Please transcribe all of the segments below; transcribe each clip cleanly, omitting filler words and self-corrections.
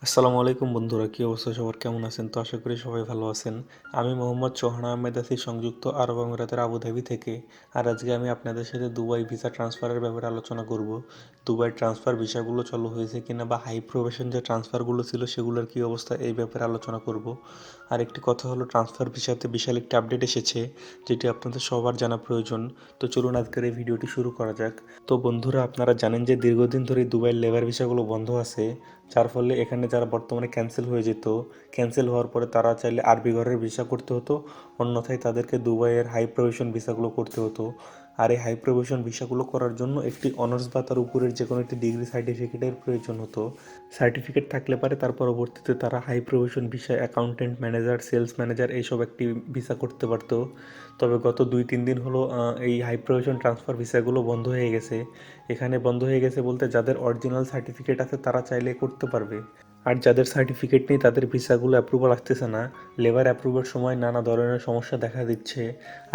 আসসালামু আলাইকুম বন্ধুরা, কী অবস্থা সবার, কেমন আছেন? তো আশা করি সবাই ভালো আছেন। আমি মোহাম্মদ চৌহান আহমেদ আছি সংযুক্ত আরব আমিরাতের আবুধাবি থেকে। আর আজকে আমি আপনাদের সাথে দুবাই ভিসা ট্রান্সফারের ব্যাপারে আলোচনা করব। দুবাই ট্রান্সফার ভিসাগুলো চালু হয়েছে কিনা বা হাই প্রফেশন যে ট্রান্সফারগুলো ছিল সেগুলোর কী অবস্থা এই ব্যাপারে আলোচনা করব। আর একটি কথা হলো, ট্রান্সফার ভিসাতে বিশাল একটি আপডেট এসেছে যেটি আপনাদের সবার জানা প্রয়োজন। তো চলুন আজকের এই ভিডিওটি শুরু করা যাক। তো বন্ধুরা, আপনারা জানেন যে দীর্ঘদিন ধরে দুবাইয়ের লেবার ভিসাগুলো বন্ধ আছে, যার ফলে এখানে যারা বর্তমানে ক্যান্সেল হয়ে যেত, ক্যান্সেল হওয়ার পরে তারা চাইলে আরবি ঘরের ভিসা করতে হতো, অন্যথায় তাদেরকে দুবাইয়ের হাই প্রভিশন ভিসাগুলো করতে হতো। আর এই হাই প্রভিশন ভিসাগুলো করার জন্য একটি অনার্স বা তার উপরের যে কোনো একটি ডিগ্রি সার্টিফিকেটের প্রয়োজন হতো। সার্টিফিকেট থাকলে পারে তার পরবর্তীতে তারা high provision visa accountant, manager, sales manager এইসব একটি ভিসা করতে পারতো। তবে গত 2-3 দিন হলো এই হাই প্রভিশন ট্রান্সফার ভিসাগুলো বন্ধ হয়ে গেছে। এখানে বন্ধ হয়ে গেছে বলতে, যাদের অরিজিনাল সার্টিফিকেট আছে তারা চাইলে করতে পারবে, আর যাদের সার্টিফিকেট নেই তাদের ভিসাগুলো অ্যাপ্রুভাল আসতেছে না। লেবার অ্যাপ্রুভের সময় নানা ধরনের সমস্যা দেখা দিচ্ছে।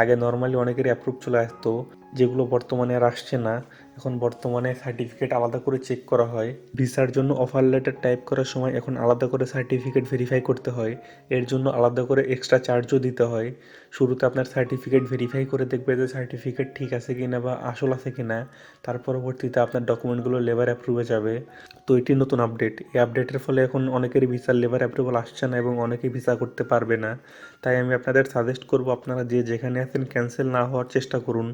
আগে নর্মালি অনেকেরই অ্যাপ্রুভ চলে আসতো, যেগুলো বর্তমানে আর আসছে না। এখন বর্তমানে সার্টিফিকেট আলাদা করে চেক করা হয়। ভিসার জন্য অফার লেটার টাইপ করার সময় এখন আলাদা করে সার্টিফিকেট ভেরিফাই করতে হয়। এর জন্য আলাদা করে এক্সট্রা চার্জও দিতে হয়। শুরুতে আপনার সার্টিফিকেট ভেরিফাই করে দেখবে যে সার্টিফিকেট ঠিক আছে কিনা বা আসল আছে কিনা। তার পরবর্তীতে আপনার ডকুমেন্টগুলো লেবার অ্যাপ্রুভে যাবে। তো এটি নতুন আপডেট। এই আপডেটের ফলে এখন অনেকেরই ভিসার লেবার অ্যাপ্রুভাল আসছে না এবং অনেকেই ভিসা করতে পারবে না। তাই আমি আপনাদের সাজেস্ট করব, আপনারা যে যেখানে আছেন ক্যান্সেল না হওয়ার চেষ্টা করুন।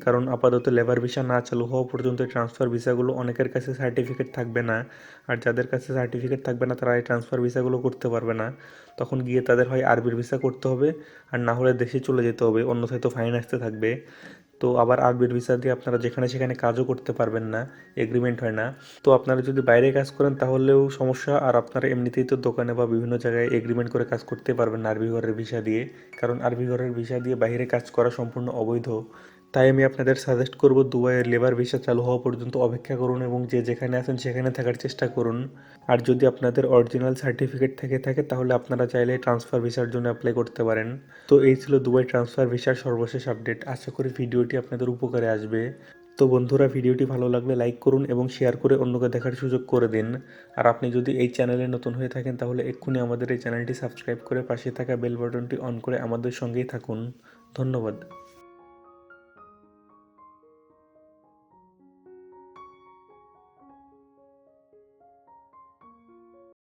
কারণ আপাতত লেবার ভিসা না চালু হওয়া পর্যন্ত ট্রান্সফার ভিসাগুলো অনেকের কাছে সার্টিফিকেট থাকবে না। আর যাদের কাছে সার্টিফিকেট থাকবে না তারা এই ট্রান্সফার ভিসাগুলো করতে পারবে না। তখন গিয়ে তাদের হয় আরবির ভিসা করতে হবে, আর না হলে দেশে চলে যেতে হবে, অন্যথায় তো ফাইন আসতে থাকবে। তো আবার আরবির ভিসা দিয়ে আপনারা যেখানে সেখানে কাজও করতে পারবেন না, এগ্রিমেন্ট হয় না। তো আপনারা যদি বাইরে কাজ করেন তাহলেও সমস্যা, আর আপনারা এমনিতেই তো দোকানে বা বিভিন্ন জায়গায় এগ্রিমেন্ট করে কাজ করতে পারবেন না আরবি ঘরের ভিসা দিয়ে, কারণ আরবি ঘরের ভিসা দিয়ে বাইরে কাজ করা সম্পূর্ণ অবৈধ। তাই আমি আপনাদের সাজেস্ট করব, দুবাইয়ের লেবার ভিসা চালু হওয়া পর্যন্ত অপেক্ষা করুন এবং যে যেখানে আছেন সেখানে থাকার চেষ্টা করুন। আর যদি আপনাদের অরিজিনাল সার্টিফিকেট থেকে থাকে তাহলে আপনারা চাইলে ট্রান্সফার ভিসার জন্য অ্যাপ্লাই করতে পারেন। তো এই ছিল দুবাই ট্রান্সফার ভিসার সর্বশেষ আপডেট। আশা করি ভিডিওটি আপনাদের উপকারে আসবে। তো বন্ধুরা, ভিডিওটি ভালো লাগলে লাইক করুন এবং শেয়ার করে অন্যকে দেখার সুযোগ করে দিন। আর আপনি যদি এই চ্যানেলে নতুন হয়ে থাকেন তাহলে এক্ষুনি আমাদের এই চ্যানেলটি সাবস্ক্রাইব করে পাশে থাকা বেল বাটনটি অন করে আমাদের সঙ্গেই থাকুন। ধন্যবাদ।